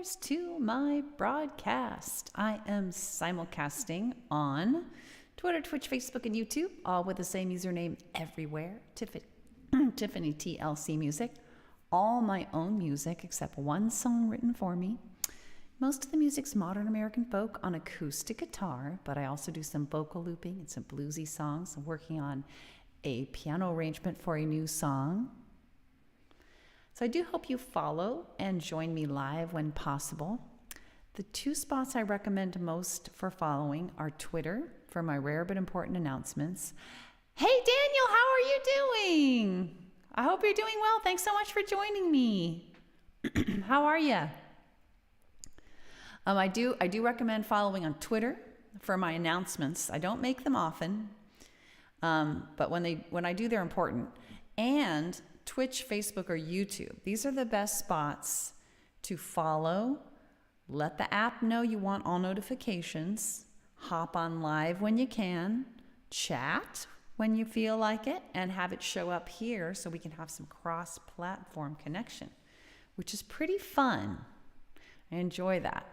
To my broadcast. I am simulcasting on Twitter, Twitch, Facebook, and YouTube, all with the same username everywhere, Tiffany TLC Music. All my own music except one song written for me. Most of the music's modern American folk on acoustic guitar, but I also do some vocal looping and some bluesy songs. I'm working on a piano arrangement for a new song. So I do hope you follow and join me live when possible. The two spots I recommend most for following are Twitter for my rare but important announcements. Hey Daniel, how are you doing? I hope you're doing well. Thanks so much for joining me. How are you? I do recommend following on Twitter for my announcements. I don't make them often, but when I do, they're important. And Twitch, Facebook, or YouTube. These are the best spots to follow. Let the app know you want all notifications. Hop on live when you can. Chat when you feel like it. And have it show up here so we can have some cross-platform connection, which is pretty fun. I enjoy that.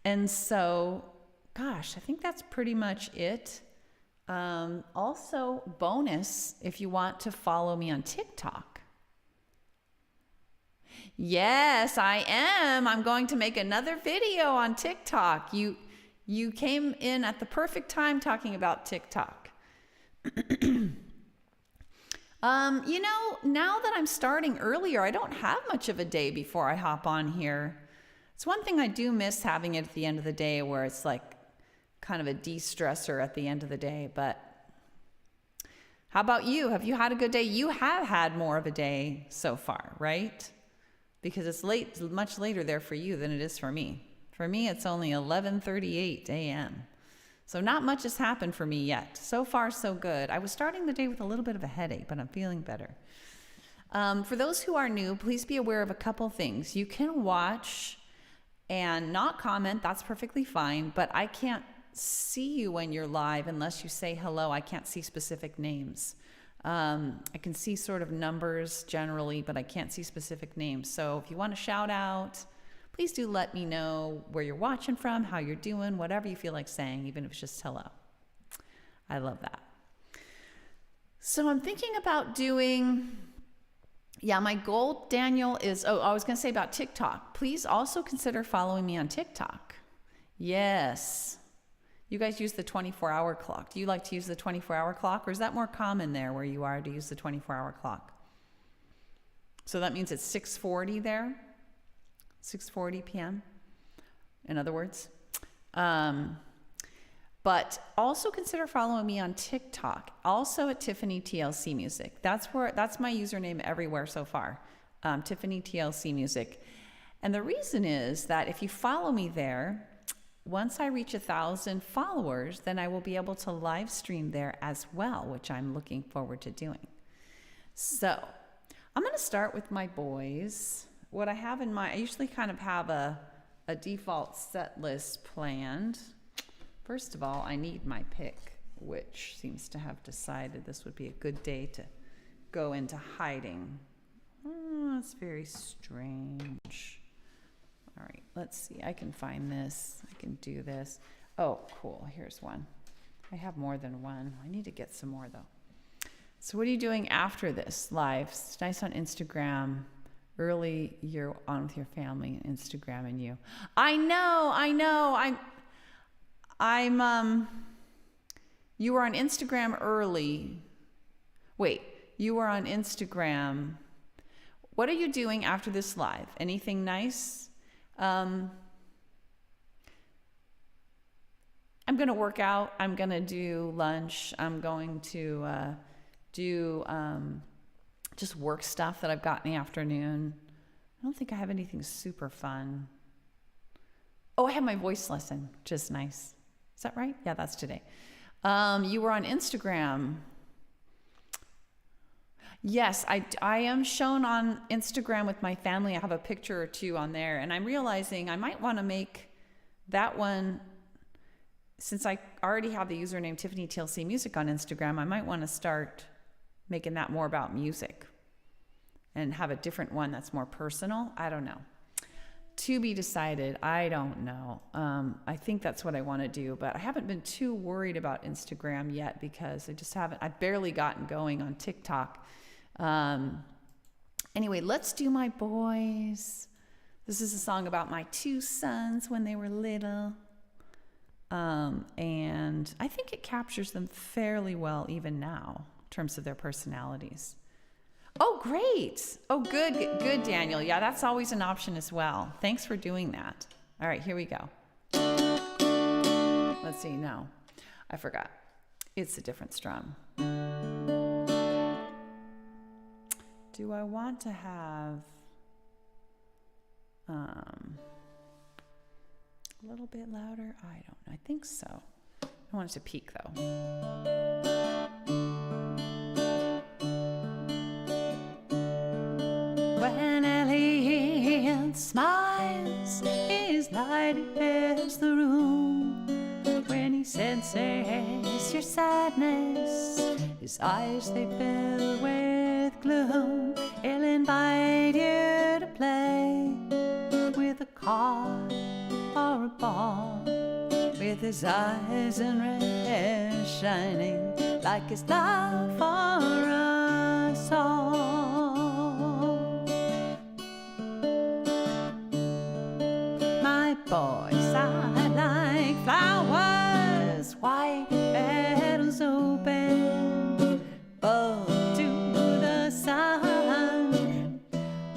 And so, gosh, I think that's pretty much it. Also, bonus, if you want to follow me on TikTok. Yes, I am. I'm going to make another video on TikTok. You came in at the perfect time talking about TikTok. Now that I'm starting earlier, I don't have much of a day before I hop on here. It's one thing I do miss, having it at the end of the day where it's like kind of a de-stressor at the end of the day. But how about you? Have you had a good day? You have had more of a day so far, right? Because it's much later there for you than it is for me. For me, it's only 11:38 a.m. So not much has happened for me yet. So far, so good. I was starting the day with a little bit of a headache, but I'm feeling better. For those who are new, please be aware of a couple things. You can watch and not comment. That's perfectly fine, but I can't see you when you're live unless you say hello. I can't see specific names. I can see sort of numbers generally, but I can't see specific names. So if you want to shout out, please do let me know where you're watching from, how you're doing, whatever you feel like saying, even if it's just hello. I love that. So I'm thinking about doing, my goal, Daniel, is, I was going to say about TikTok. Please also consider following me on TikTok. Yes. You guys use the 24-hour clock. Do you like to use the 24-hour clock, or is that more common there where you are to use the 24-hour clock? So that means it's 6:40 there, 6:40 p.m., in other words. But also consider following me on TikTok, also at Tiffany TLC Music. That's my username everywhere so far, Tiffany TLC Music. And the reason is that if you follow me there, once I reach 1,000 followers, then I will be able to live stream there as well, which I'm looking forward to doing. So I'm going to start with my boys. What I have in mind, I usually kind of have a default set list planned. First of all, I need my pick, which seems to have decided this would be a good day to go into hiding. It's very strange. All right, let's see. I can find this. I can do this. Oh, cool. Here's one. I have more than one. I need to get some more, though. So what are you doing after this live? It's nice on Instagram. Early, you're on with your family, Instagram and you. I know. You were on Instagram early. Wait, you were on Instagram. What are you doing after this live? Anything nice? I'm going to work out. I'm going to do lunch. I'm going to do just work stuff that I've got in the afternoon. I don't think I have anything super fun. Oh, I have my voice lesson, which is nice. Is that right? Yeah, that's today. You were on Instagram. Yes, I am shown on Instagram with my family. I have a picture or two on there, and I'm realizing I might want to make that one, since I already have the username Tiffany TLC Music on Instagram, I might want to start making that more about music and have a different one that's more personal. I don't know. To be decided. I don't know. I think that's what I want to do, but I haven't been too worried about Instagram yet because I've barely gotten going on TikTok. Anyway, let's do My Boys. This is a song about my two sons when they were little. And I think it captures them fairly well even now in terms of their personalities. Oh, great. Oh, good, Daniel. Yeah, that's always an option as well. Thanks for doing that. All right, here we go. Let's see. No, I forgot. It's a different strum. Do I want to have a little bit louder? I don't know. I think so. I want it to peak, though. When Elliot smiles, his light fills the room. When he senses your sadness, his eyes they fill with gloom. He'll invite you to play with a car or a ball, with his eyes and red shining like his love for us all. My boys are like flowers, white petals open, both to the sun.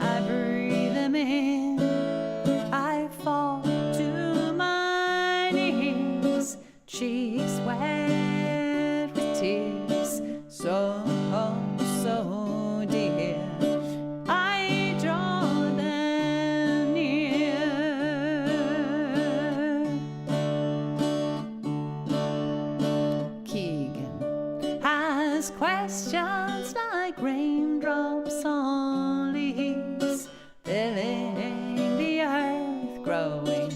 I breathe them in, I fall to my knees, cheeks wet with tears, so dear. I draw them near. Keegan has questions like raindrops on leaves, filling the earth, growing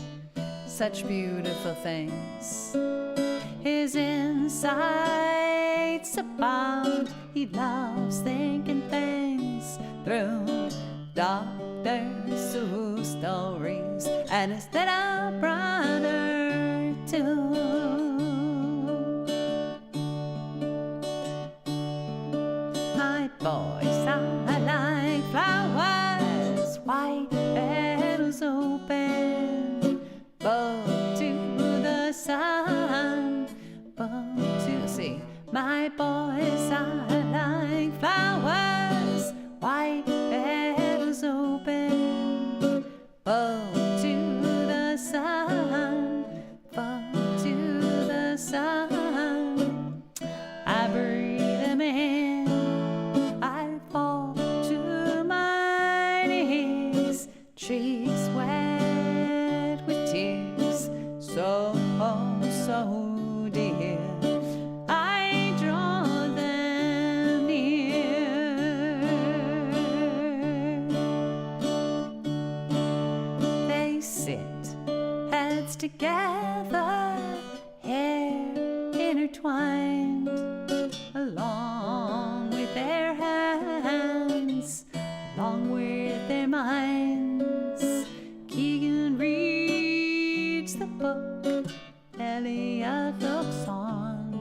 such beautiful things. His insights abound. He loves thinking things through. Dr. Seuss stories and his little brother too. My boys are like flowers, white petals open, both to the sun, both to see. My boys are like flowers, white petals open, both to the sun, both to the sun. I breathe them in, I fall to my knees, cheeks wet with tears, so dear. I draw them near. They sit, heads together, hair intertwined, along with their hands, along with their minds. Keegan reads the book, Elliot looks on.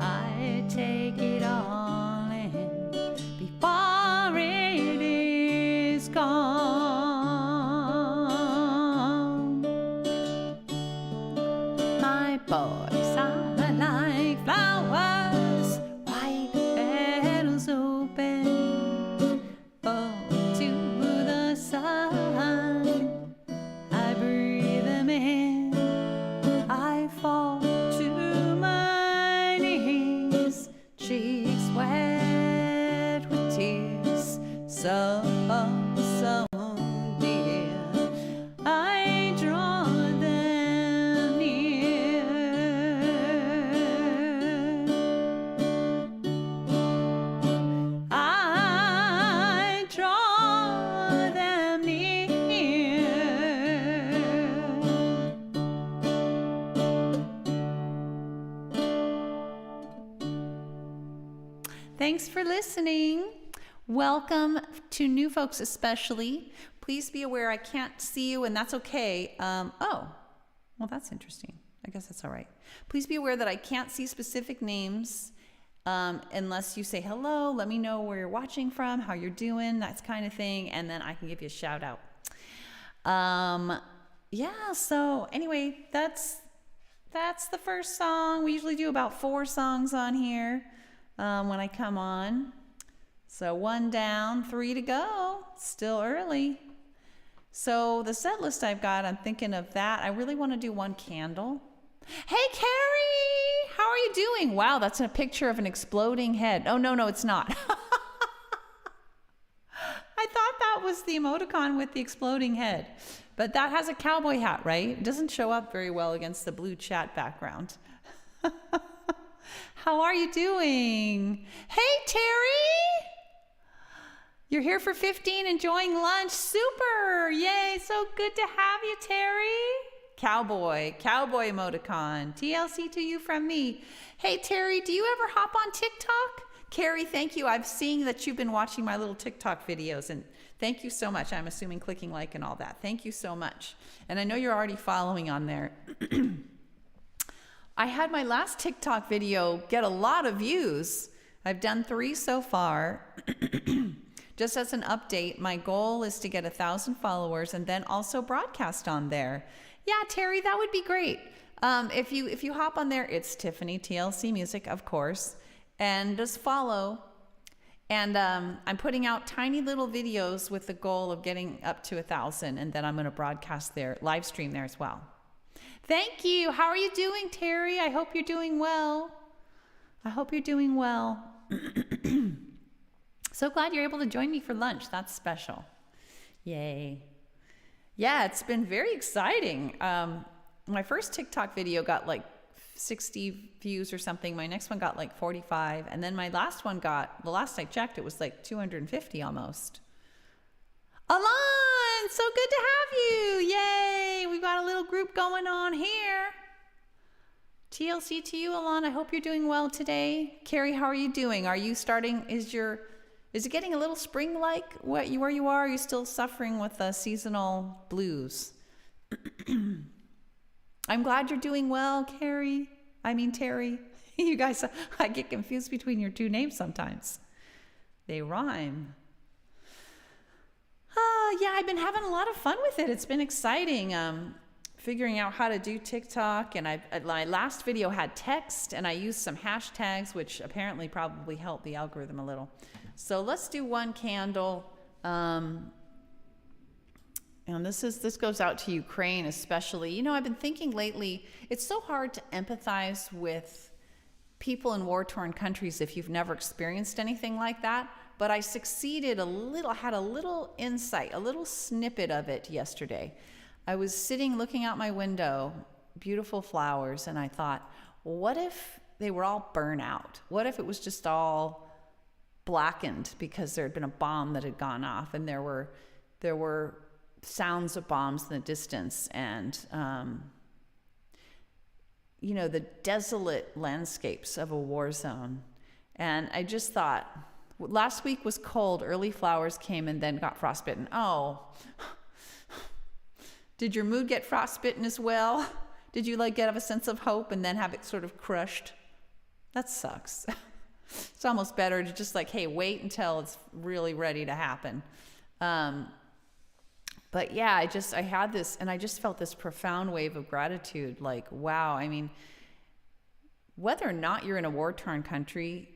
I take it all in before it is gone. My boys are like flowers, white petals open, both to the sun. I breathe them in, I fall to my knees, cheeks wet with tears, so dear. I draw them near. I draw them near. Thanks for listening. Welcome to new folks especially. Please be aware I can't see you, and that's okay. Oh, well, that's interesting. I guess that's all right. Please be aware that I can't see specific names unless you say hello. Let me know where you're watching from, how you're doing, that kind of thing, and then I can give you a shout out. Yeah, so anyway, that's the first song. We usually do about 4 songs on here when I come on. So 1 down, 3 to go. Still early. So the set list I've got, I'm thinking of that. I really want to do 1 candle. Hey, Carrie! How are you doing? Wow, that's a picture of an exploding head. Oh, no, it's not. I thought that was the emoticon with the exploding head. But that has a cowboy hat, right? It doesn't show up very well against the blue chat background. How are you doing? Hey, Terry! You're here for 15, enjoying lunch. Super! Yay, so good to have you, Terry. Cowboy emoticon. TLC to you from me. Hey, Terry, do you ever hop on TikTok? Carrie, thank you. I'm seeing that you've been watching my little TikTok videos, and thank you so much. I'm assuming clicking like and all that. Thank you so much. And I know you're already following on there. I had my last TikTok video get a lot of views. I've done 3 so far. Just as an update, my goal is to get 1,000 followers and then also broadcast on there. Yeah, Terry, that would be great. If you hop on there, it's Tiffany TLC Music, of course. And just follow. And I'm putting out tiny little videos with the goal of getting up to 1,000. And then I'm going to broadcast there, live stream there as well. Thank you. How are you doing, Terry? I hope you're doing well. So glad you're able to join me for lunch. That's special. Yay. Yeah, it's been very exciting. My first TikTok video got like 60 views or something. My next one got like 45. And then my last one got, the last I checked, it was like 250 almost. Alon, so good to have you. Yay, we've got a little group going on here. TLC to you, Alon. I hope you're doing well today. Carrie, how are you doing? Are you starting, is it getting a little spring-like where you are? Are you still suffering with the seasonal blues? I'm glad you're doing well, Terry. You guys, I get confused between your 2 names sometimes. They rhyme. Yeah, I've been having a lot of fun with it. It's been exciting. Figuring out how to do TikTok, and my last video had text, and I used some hashtags, which apparently probably helped the algorithm a little. So let's do 1 candle. And this goes out to Ukraine especially. You know, I've been thinking lately, it's so hard to empathize with people in war-torn countries if you've never experienced anything like that. But I succeeded had a little insight, a little snippet of it yesterday. I was sitting looking out my window, beautiful flowers, and I thought, what if they were all burnt out? What if it was just all blackened because there had been a bomb that had gone off, and there were sounds of bombs in the distance, and the desolate landscapes of a war zone. And I just thought, last week was cold, early flowers came and then got frostbitten. Oh, did your mood get frostbitten as well? Did you get a sense of hope and then have it sort of crushed? That sucks. It's almost better to just hey, wait until it's really ready to happen. But yeah, I had this, and I just felt this profound wave of gratitude. Wow, whether or not you're in a war-torn country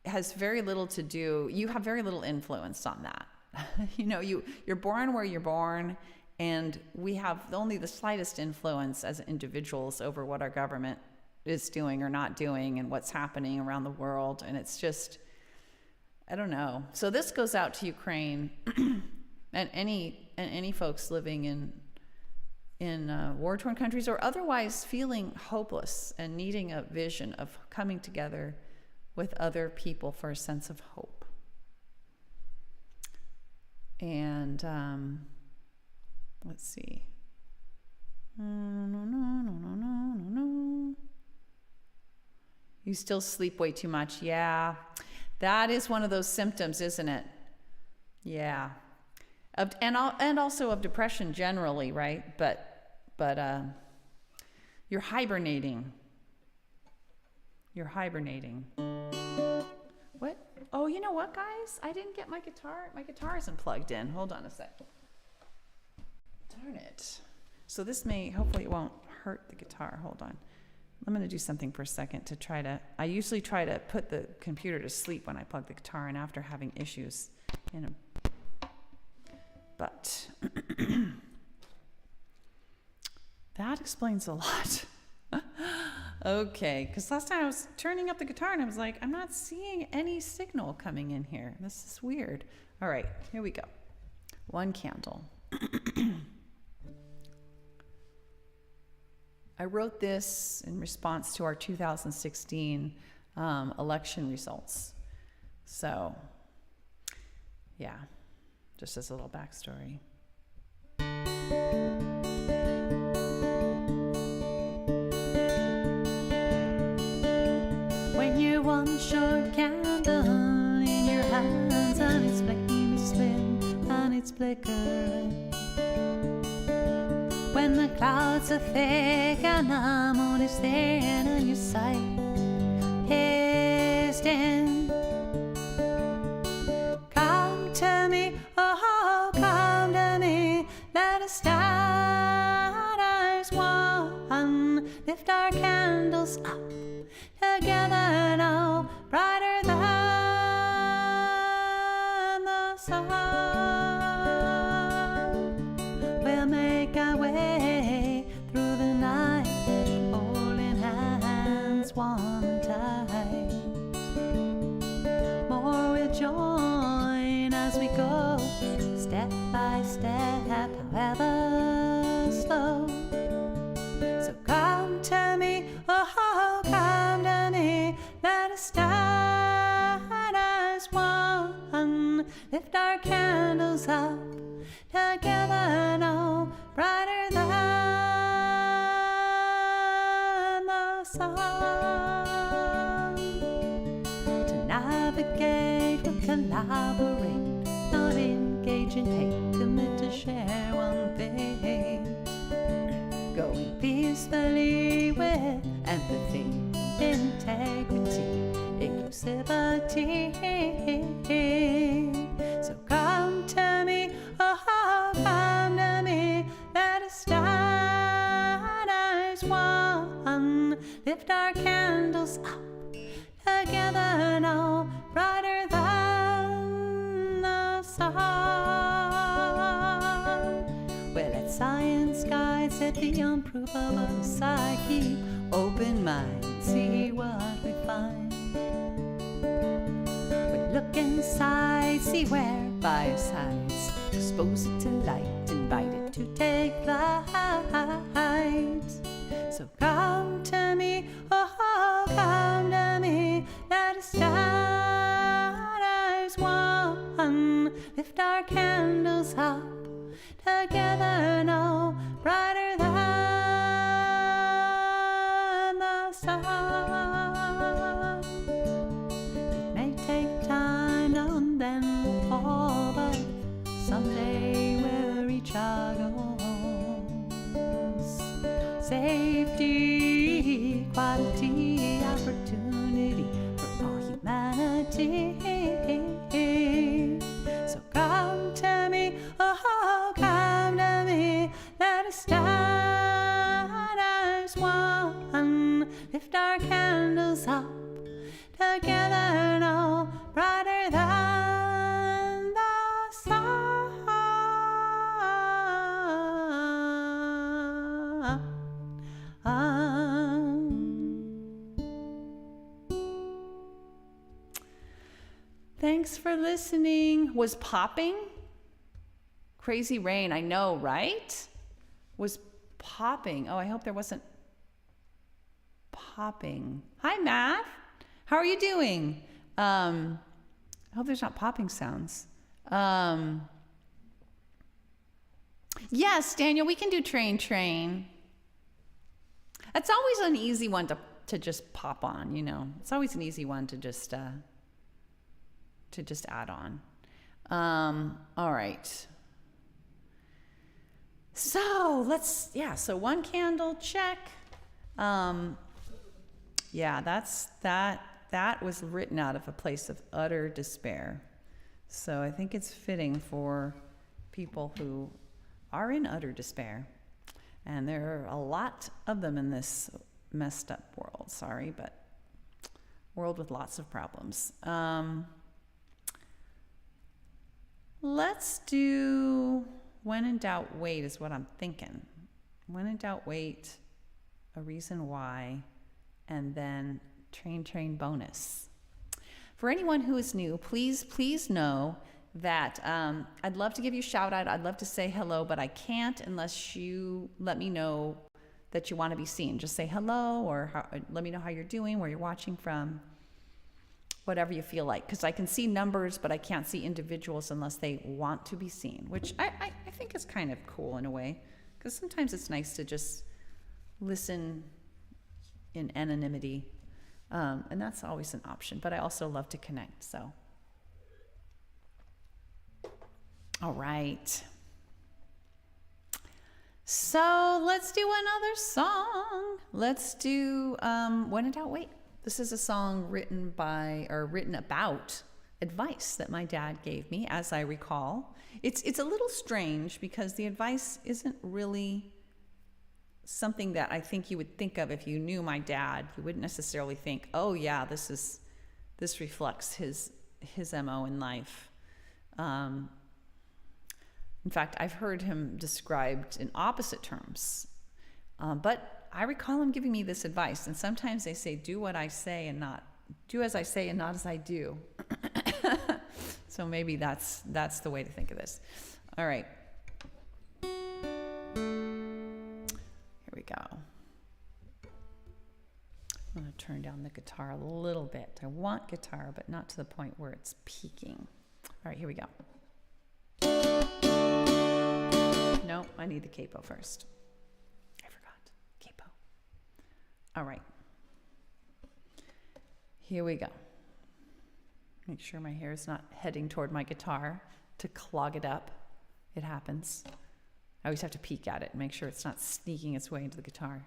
has very little to do, you have very little influence on that. You're born where you're born, and we have only the slightest influence as individuals over what our government is doing or not doing and what's happening around the world. And it's just, I don't know. So this goes out to Ukraine and any folks living in war-torn countries or otherwise feeling hopeless and needing a vision of coming together with other people for a sense of hope. And let's see. You still sleep way too much. Yeah, that is one of those symptoms, isn't it? Yeah. and also of depression generally, right? But you're hibernating. You're hibernating. What? Oh, you know what, guys? I didn't get my guitar. My guitar isn't plugged in. Hold on a sec. Darn it. So this hopefully it won't hurt the guitar. Hold on. I'm going to do something for a second to I usually try to put the computer to sleep when I plug the guitar in after having issues but that explains a lot. Okay, because last time I was turning up the guitar and I was like, I'm not seeing any signal coming in here. This is weird. All right, here we go. One candle. I wrote this in response to our 2016 election results. So, yeah, just as a little backstory. When you're one short candle in your hands and its flame is slim and it's flickering. When the clouds are thick and the moon is thin and your sight is dim, come to me, oh, come to me, let us stand as one, lift our candles up together now, brighter than the sun. We'll make our way through the night, holding hands one tight. More will join as we go, step by step, however slow. So come to me, oh, come to me, let us stand as one, lift our candles up together now, brighter than the sun. To navigate, we'll collaborate, not engage in hate, commit to share one fate, going peacefully with empathy, integrity, inclusivity. So come to me, oh, come to me, let us stand as one, lift our candles up together now, brighter than the sun. Well, let science guide, set the unprovable psyche, open mind, see what we find. Look inside, see where fire sides, expose it to light, invite it to take flight. So come to me, oh, come to me, let us stand as one, lift our candles up together now, brighter than the sun. Someday we'll reach our goals. Safety, equality, opportunity for all humanity. So come to me, oh, come to me, let us stand as one, lift our candles up together now, brighter than the sun. Thanks for listening. Was popping? Crazy Rain, I know, right? Was popping. Oh, I hope there wasn't popping. Hi, Matt. How are you doing? I hope there's not popping sounds. Yes, Daniel, we can do train. It's always an easy one to just pop on, you know. It's always an easy one to just add on. All right. So so one candle, check. That was written out of a place of utter despair. So I think it's fitting for people who are in utter despair. And there are a lot of them in this messed up world. Sorry, but world with lots of problems. Let's do when in doubt, wait is what I'm thinking. When in doubt, wait, a reason why, and then train bonus. For anyone who is new, please know that I'd love to give you a shout out. I'd love to say hello, but I can't unless you let me know that you want to be seen. Just say hello, or let me know how you're doing, where you're watching from, whatever you feel like. Because I can see numbers, but I can't see individuals unless they want to be seen, which I think is kind of cool in a way. Because sometimes it's nice to just listen in anonymity. And that's always an option. But I also love to connect, so. All right. So let's do another song. Let's do When in Doubt, Wait. This is a song written about advice that my dad gave me, as I recall. It's a little strange because the advice isn't really something that I think you would think of if you knew my dad. You wouldn't necessarily think, oh yeah, this reflects his MO in life. In fact, I've heard him described in opposite terms. But I recall him giving me this advice, and sometimes they say, do as I say and not as I do. So maybe that's the way to think of this. All right. Here we go. I'm going to turn down the guitar a little bit. I want guitar, but not to the point where it's peaking. All right, here we go. No, I need the capo first. I forgot. Capo. All right. Here we go. Make sure my hair is not heading toward my guitar to clog it up. It happens. I always have to peek at it and make sure it's not sneaking its way into the guitar.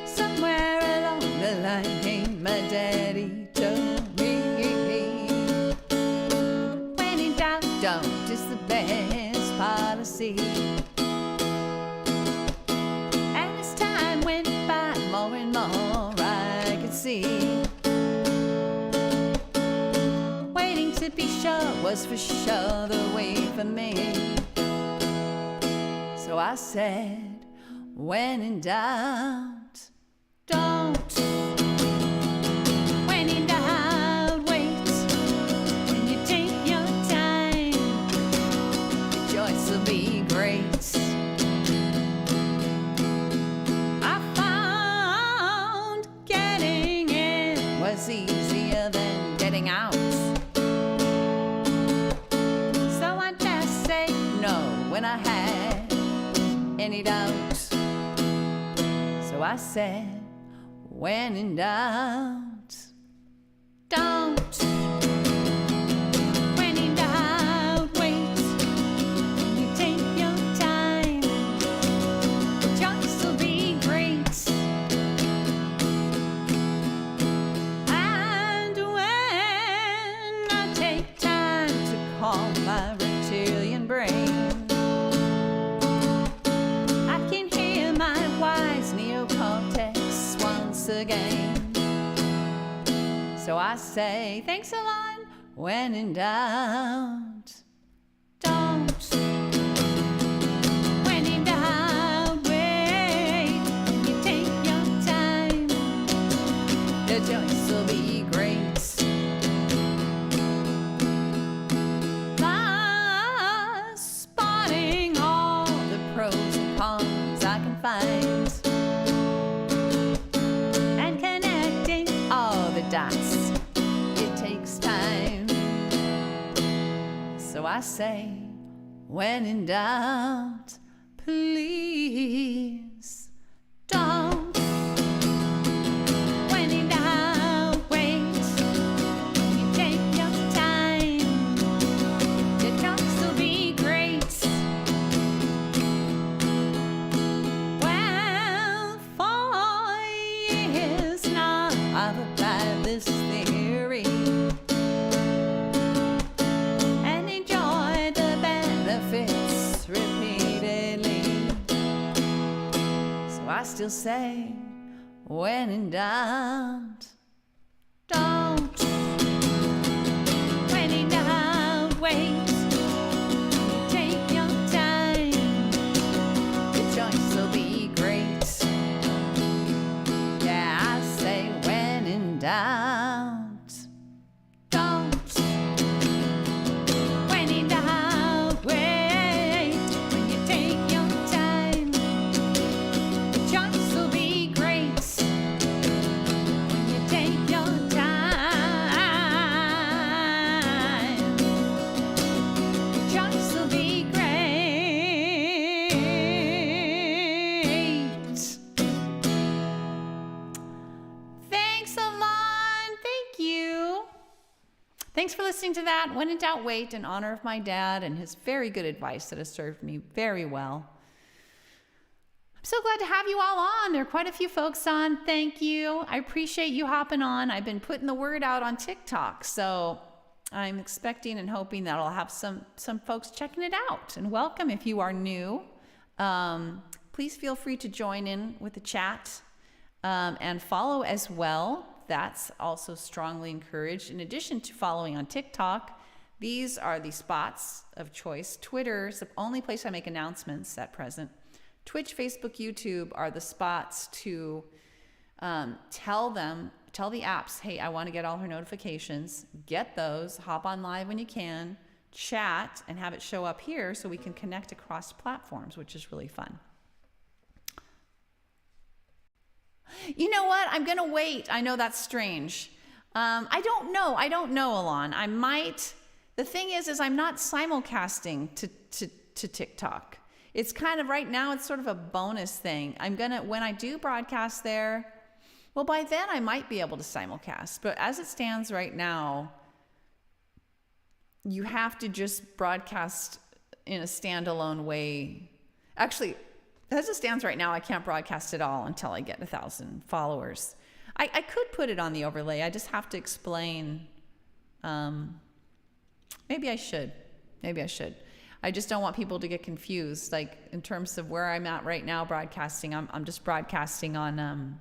Somewhere along the line, my daddy told me, when in doubt, don't is the best policy. And as time went by, more and more I could see. Waiting to be sure was for sure the way for me. So I said, when in doubt, don't. When in doubt, wait. When you take your time, the choice will be great. I found getting in was easier than getting out. So I just say no when I had any doubt. So I said, when in doubt, don't. When in doubt, wait. When you take your time, the choice will be great. And when I take time to calm my reptilian brain, I can hear my wise neocortex once again. So I say, thanks a lot, when in doubt, don't. When in doubt, wait. You take your time, the choice will be great. Thus, spotting all the pros and cons I can find, and connecting all the dots, it takes time. So I say, when in doubt, please don't. When in doubt, wait. You take your time. still say, when in doubt, don't. When in doubt, wait. Take your time. Your choice will be great. Yeah, I say, when in doubt, don't. When in doubt, wait. When you take your time, your choice will be great. When you take your time, your choice will be great. Thanks, Alon. Thank you. Thanks for listening to that. When in doubt, wait, in honor of my dad and his very good advice that has served me very well. I'm so glad to have you all on. There are quite a few folks on. Thank you. I appreciate you hopping on. I've been putting the word out on TikTok, so I'm expecting and hoping that I'll have some folks checking it out. And welcome if you are new. Please feel free to join in with the chat and follow as well. That's also strongly encouraged. In addition to following on TikTok, these are the spots of choice. Twitter is the only place I make announcements at present. Twitch, Facebook, YouTube are the spots to tell the apps, hey, I want to get all her notifications. Get those, hop on live when you can, chat, and have it show up here so we can connect across platforms, which is really fun. You know what? I'm going to wait. I know that's strange. I don't know, Alon. I might. The thing is I'm not simulcasting to TikTok. It's kind of right now, it's sort of a bonus thing. When I do broadcast there, well, by then I might be able to simulcast. But as it stands right now, you have to just broadcast in a standalone way. Actually, as it stands right now, I can't broadcast at all until I get 1,000 followers. I could put it on the overlay. I just have to explain. Maybe I should. I just don't want people to get confused. Like in terms of where I'm at right now broadcasting, I'm just broadcasting on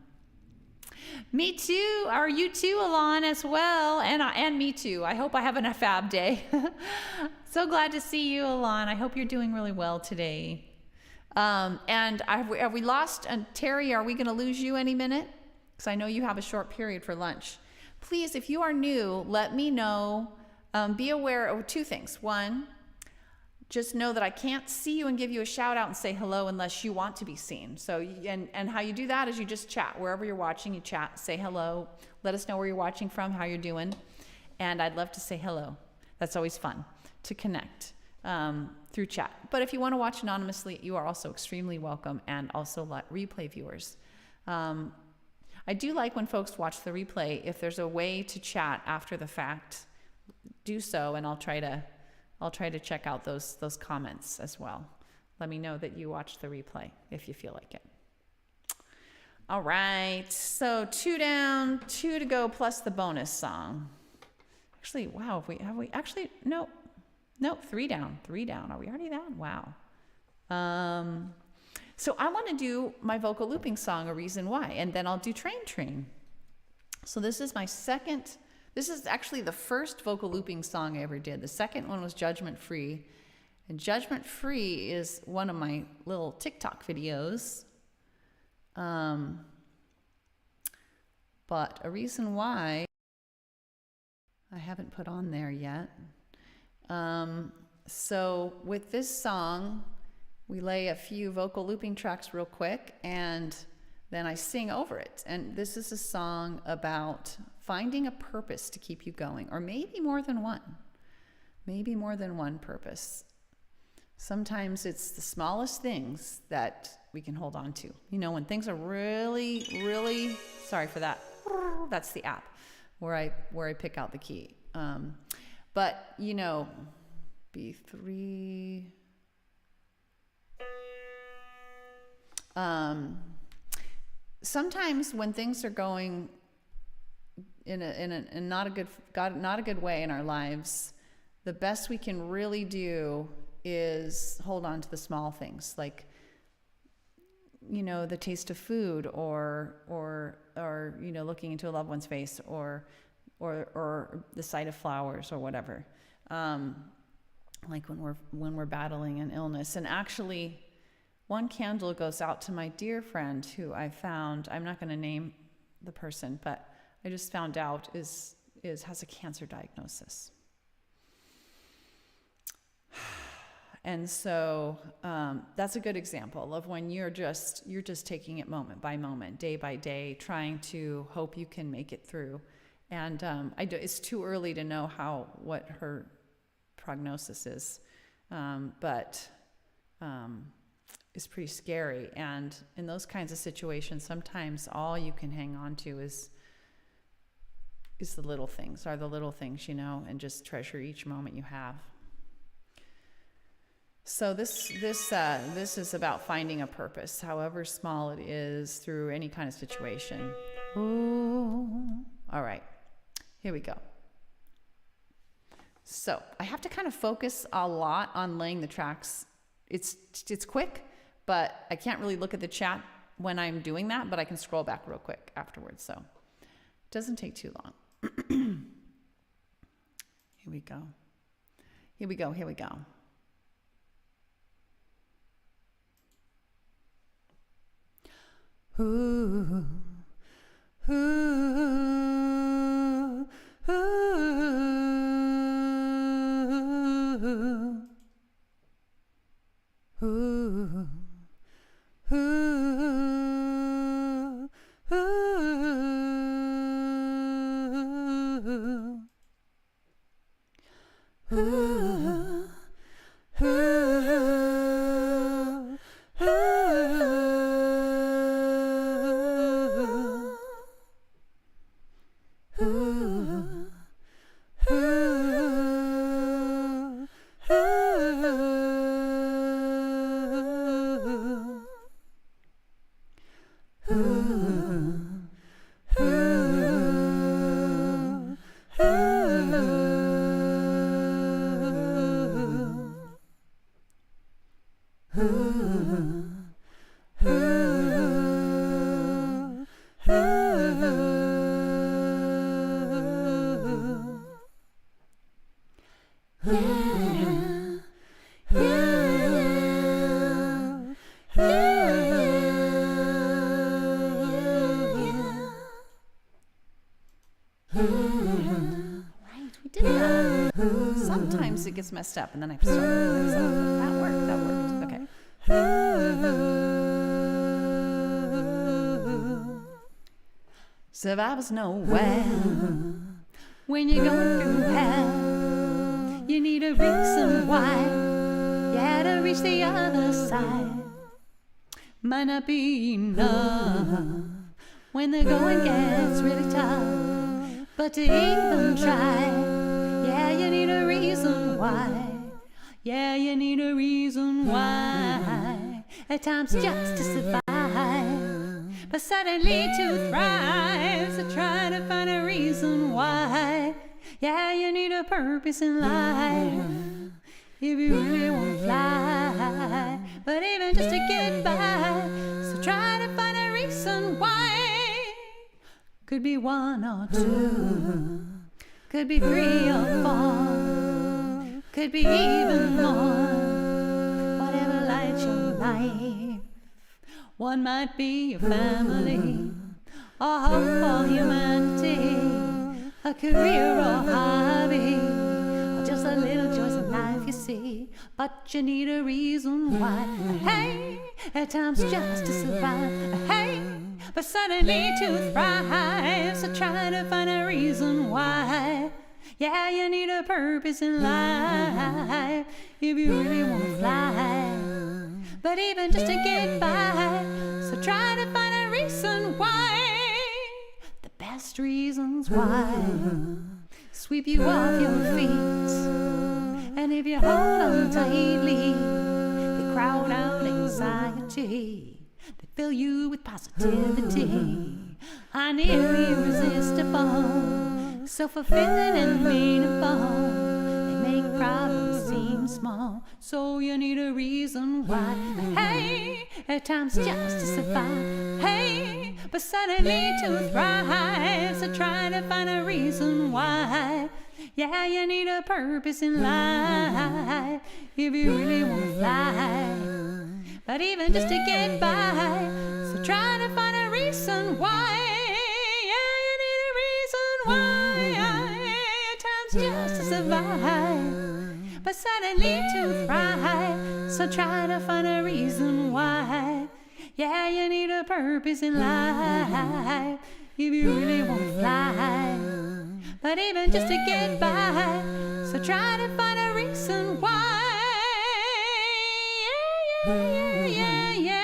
me too, or you too, Alon, as well, and me too. I hope I have an fab day. So glad to see you, Alon. I hope you're doing really well today. And have we lost, Terry, are we going to lose you any minute? Because I know you have a short period for lunch. Please, if you are new, let me know. Be aware of two things. One, just know that I can't see you and give you a shout out and say hello unless you want to be seen. So, and how you do that is you just chat. Wherever you're watching, you chat, say hello. Let us know where you're watching from, how you're doing. And I'd love to say hello. That's always fun to connect. Through chat. But if you want to watch anonymously, you are also extremely welcome, and also replay viewers. I do like when folks watch the replay. If there's a way to chat after the fact, do so, and I'll try to check out those comments as well. Let me know that you watched the replay if you feel like it. All right, so 2 down, 2 to go, plus the bonus song. Actually, wow, have we actually, no, 3 down. Are we already down? Wow. So I want to do my vocal looping song, A Reason Why, and then I'll do Train. So this is actually the first vocal looping song I ever did. The second one was Judgment Free. And Judgment Free is one of my little TikTok videos. But A Reason Why, I haven't put on there yet. So with this song, we lay a few vocal looping tracks real quick, and then I sing over it. And this is a song about finding a purpose to keep you going, or maybe more than one purpose. Sometimes it's the smallest things that we can hold on to. You know, when things are really, really, sorry for that. That's the app where I pick out the key. But, you know, B3. Sometimes when things are going in not a good way in our lives, the best we can really do is hold on to the small things. Like the taste of food, or looking into a loved one's face, or the sight of flowers, or whatever. Like when we're battling an illness. And actually, one candle goes out to my dear friend who I found. I'm not going to name the person, but I just found out has a cancer diagnosis. And so that's a good example of when you're just taking it moment by moment, day by day, trying to hope you can make it through. And it's too early to know what her prognosis is, but it's pretty scary. And in those kinds of situations, sometimes all you can hang on to is the little things, and just treasure each moment you have. So this is about finding a purpose, however small it is, through any kind of situation. Ooh. All right, here we go. So I have to kind of focus a lot on laying the tracks. It's quick, but I can't really look at the chat when I'm doing that, but I can scroll back real quick afterwards. So it doesn't take too long. Here we go. Ooh, ooh, ooh, ooh, ooh, Sometimes it gets messed up, and then I start over. So that worked. Okay. Survivors know when you're going through hell, you need a reason why you had to reach the other side. Might not be enough when the going gets really tough, but to even try, yeah, you need a reason why. Yeah, you need a reason why. At times just to survive, but suddenly to thrive. So try to find a reason why. Yeah, you need a purpose in life if you really want to fly. But even just to get by, so try to find a reason why. Could be one or two, could be 3 or 4, could be even more. Whatever lights your life, one might be your family, or hope for humanity, a career or hobby, or just a little choice in life, you see. But you need a reason why. Hey, at times just to survive. Hey, but suddenly to thrive. So try to find a reason why. Yeah, you need a purpose in life if you really want to fly. But even just to get by, so try to find a reason why. The best reasons why sweep you off your feet. And if you hold on tightly, they crowd out anxiety. They fill you with positivity. Are nearly irresistible, so fulfilling and meaningful. They make problems seem small, so you need a reason why. Hey, at times just to survive. Hey, but suddenly to thrive. So try to find a reason why. Yeah, you need a purpose in life if you really want to fly. But even just to get by, so try to find a reason why. Yeah, you need a reason why. At times just to survive, but suddenly to thrive. So try to find a reason why. Yeah, you need a purpose in life if you really want to fly. But even just to get by, so try to find a reason why. Yeah.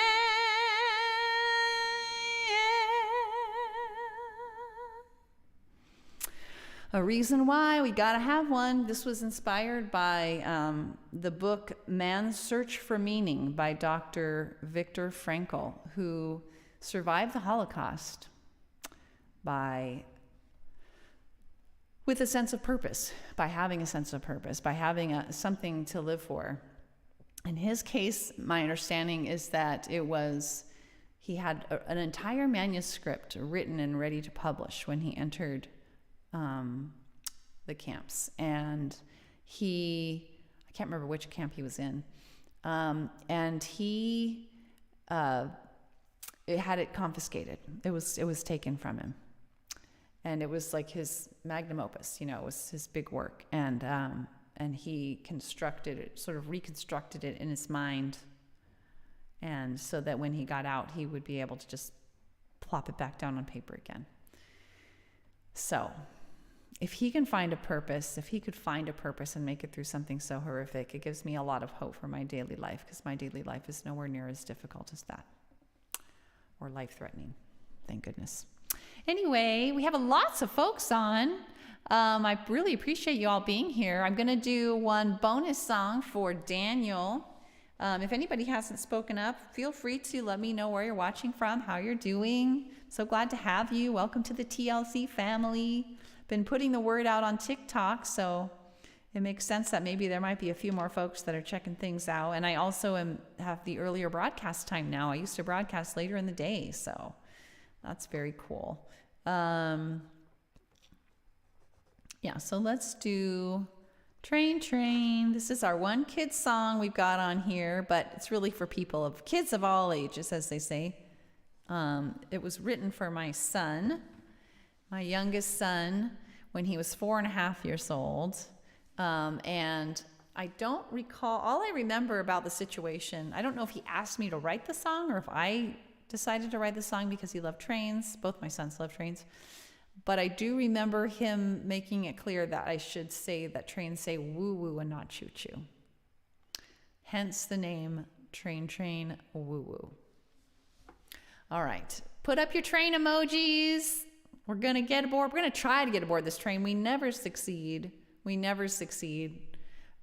A reason why, we gotta have one. This was inspired by the book Man's Search for Meaning by Dr. Viktor Frankl, who survived the Holocaust with a sense of purpose, by having a sense of purpose, by having something to live for. In his case, my understanding is that he had an entire manuscript written and ready to publish when he entered the camps. And I can't remember which camp he was in. And he had it confiscated. It was taken from him. And it was like his magnum opus, it was his big work. And he sort of reconstructed it in his mind. And so that when he got out, he would be able to just plop it back down on paper again. So if he can find a purpose, and make it through something so horrific, it gives me a lot of hope for my daily life, because my daily life is nowhere near as difficult as that, or life-threatening, thank goodness. Anyway, we have lots of folks on. I really appreciate you all being here. I'm going to do one bonus song for Daniel. If anybody hasn't spoken up, feel free to let me know where you're watching from, how you're doing. So glad to have you. Welcome to the TLC family. Been putting the word out on TikTok, so it makes sense that maybe there might be a few more folks that are checking things out. And I also have the earlier broadcast time now. I used to broadcast later in the day, so that's very cool. So let's do Train. This is our one kid song we've got on here, but it's really for kids of all ages, as they say. It was written for my son, my youngest son, when he was 4.5 years old. And I don't recall, all I remember about the situation, I don't know if he asked me to write the song or if I decided to write the song because he loved trains. Both my sons love trains. But I do remember him making it clear that I should say that trains say woo-woo and not choo-choo. Hence the name Train Woo-Woo. All right. Put up your train emojis. We're going to get aboard. We're going to try to get aboard this train. We never succeed.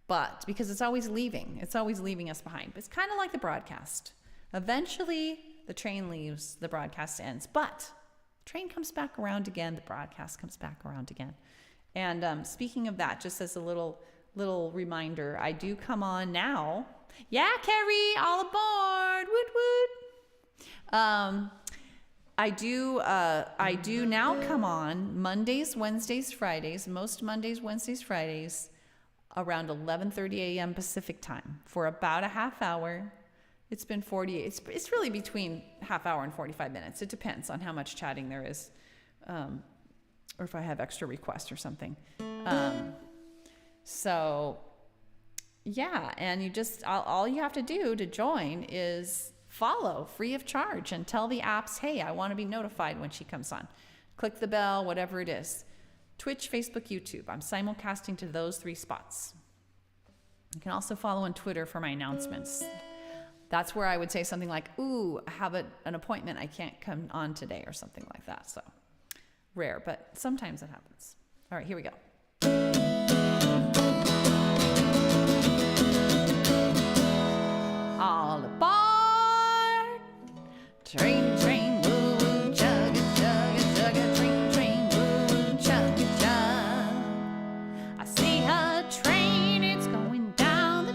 But because it's always leaving. It's always leaving us behind. But it's kind of like the broadcast. Eventually, the train leaves, the broadcast ends. But the train comes back around again. The broadcast comes back around again. And speaking of that, just as a little reminder, I do come on now. Yeah, Carrie, all aboard. Woot woot. I do now come on Mondays, Wednesdays, Fridays, most Mondays, Wednesdays, Fridays, around 11:30 a.m. Pacific time for about a half hour. It's been 48. It's really between half hour and 45 minutes. It depends on how much chatting there is, or if I have extra requests or something. So yeah, and you just all you have to do to join is follow free of charge and tell the apps, hey, I want to be notified when she comes on. Click the bell, whatever it is. Twitch, Facebook, YouTube. I'm simulcasting to those 3 spots. You can also follow on Twitter for my announcements. That's where I would say something like, ooh, I have an appointment. I can't come on today or something like that. So rare, but sometimes it happens. All right, here we go. All aboard. Train, woo, woo, chugga, chugga, chugga, train, woo, woo, chugga, chug. I see a train, it's going down the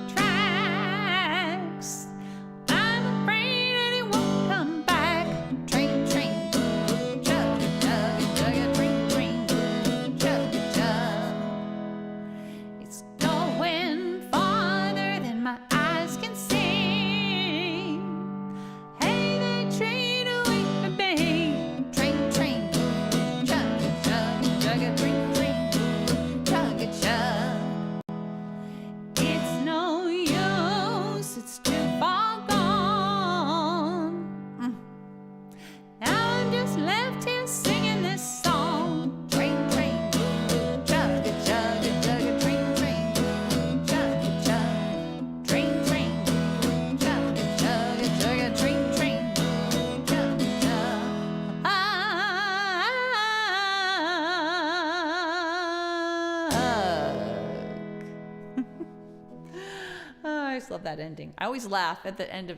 I just love that ending. I always laugh at the end of,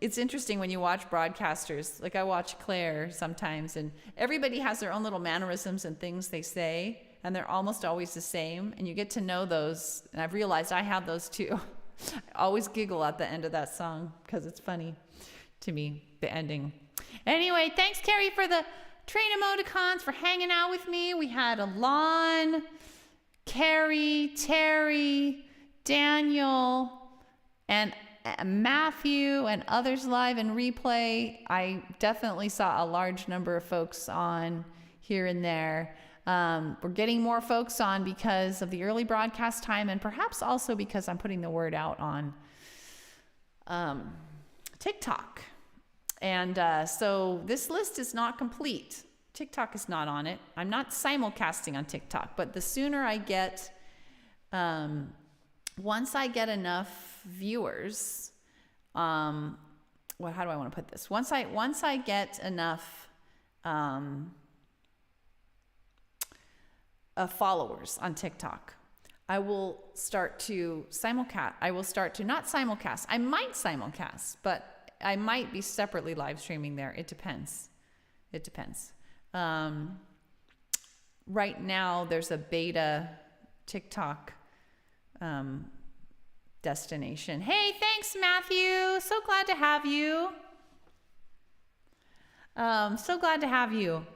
it's interesting when you watch broadcasters. Like I watch Claire sometimes, and everybody has their own little mannerisms and things they say, and they're almost always the same. And you get to know those. And I've realized I have those too. I always giggle at the end of that song because it's funny to me, the ending. Anyway, thanks, Carrie, for the train emoticons, for hanging out with me. We had Alon, Carrie, Terry, Daniel, and Matthew, and others live and replay. I definitely saw a large number of folks on here and there. We're getting more folks on because of the early broadcast time, and perhaps also because I'm putting the word out on TikTok. And so this list is not complete. TikTok is not on it. I'm not simulcasting on TikTok, but the sooner I get, once I get enough viewers, how do I want to put this? Once I get enough followers on TikTok, I will start to simulcast. I will start to not simulcast. I might simulcast, but I might be separately live streaming there. It depends. Right now, there's a beta TikTok destination. Hey, thanks, Matthew. So glad to have you.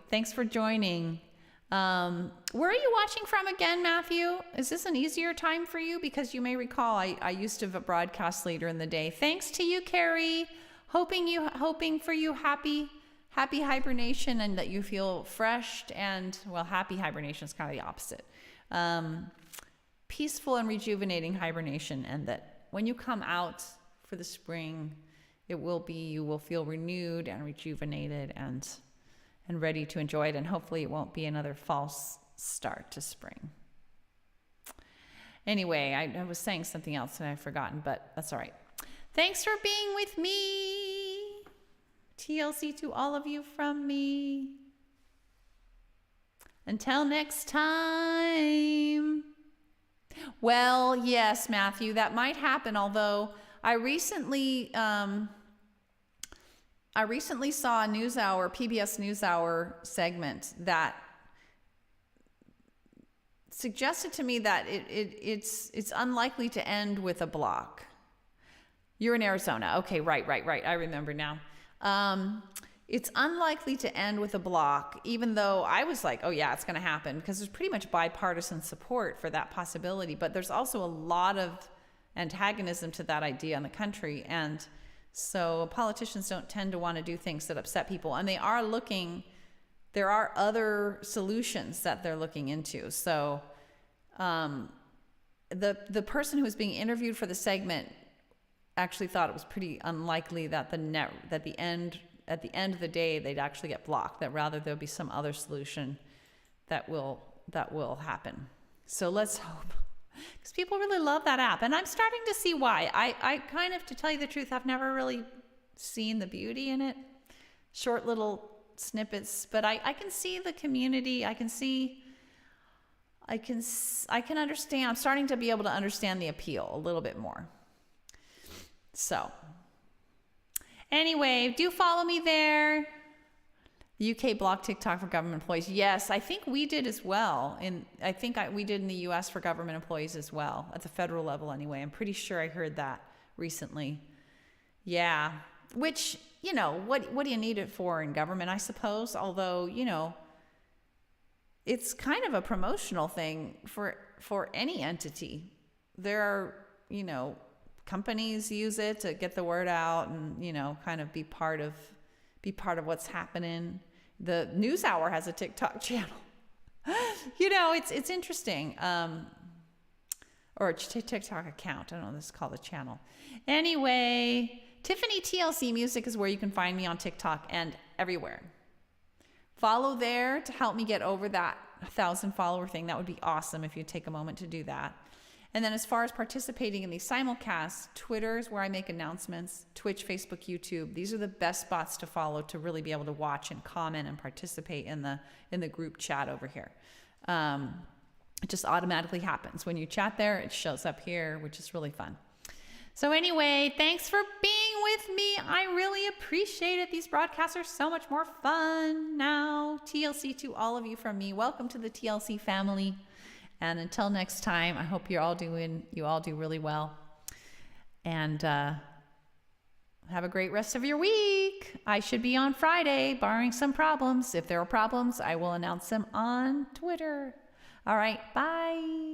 Thanks for joining. Where are you watching from again, Matthew? Is this an easier time for you? Because you may recall I used to broadcast later in the day. Thanks to you, Carrie. Hoping for you happy hibernation, and that you feel fresh and, well, happy hibernation is kind of the opposite. Peaceful and rejuvenating hibernation, and that when you come out for the spring, you will feel renewed and rejuvenated and ready to enjoy it, and hopefully it won't be another false start to spring. Anyway, I was saying something else and I've forgotten, but that's all right. Thanks for being with me. TLC to all of you from me. Until next time. Well, yes, Matthew, that might happen, although I recently saw a PBS NewsHour segment that suggested to me that it's unlikely to end with a block. You're in Arizona. Okay, right. I remember now. It's unlikely to end with a block, even though I was like, oh yeah, it's going to happen, because there's pretty much bipartisan support for that possibility. But there's also a lot of antagonism to that idea in the country. And so politicians don't tend to want to do things that upset people. And there are other solutions that they're looking into. So the person who was being interviewed for the segment actually thought it was pretty unlikely that at the end of the day they'd actually get blocked, that rather there'll be some other solution that will happen. So let's hope, because people really love that app, and I'm starting to see why. I kind of, to tell you the truth, I've never really seen the beauty in it. Short little snippets, but I can see the community. I can understand. I'm starting to be able to understand the appeal a little bit more. So, anyway, do follow me there. UK block TikTok for government employees. Yes, I think we did as well. We did in the US for government employees as well, at the federal level anyway. I'm pretty sure I heard that recently. Yeah, which, what do you need it for in government, I suppose? Although, it's kind of a promotional thing for any entity. There are, companies use it to get the word out and, kind of be part of what's happening. The NewsHour has a TikTok channel. It's interesting. Or a TikTok account. I don't know, this is called a channel. Anyway, Tiffany TLC Music is where you can find me on TikTok and everywhere. Follow there to help me get over that 1,000 follower thing. That would be awesome if you'd take a moment to do that. And then as far as participating in these simulcasts, Twitter is where I make announcements, Twitch, Facebook, YouTube. These are the best spots to follow to really be able to watch and comment and participate in the group chat over here. It just automatically happens. When you chat there, it shows up here, which is really fun. So anyway, thanks for being with me. I really appreciate it. These broadcasts are so much more fun now. TLC to all of you from me. Welcome to the TLC family. And until next time, I hope you all do really well. And have a great rest of your week. I should be on Friday, barring some problems. If there are problems, I will announce them on Twitter. All right, bye.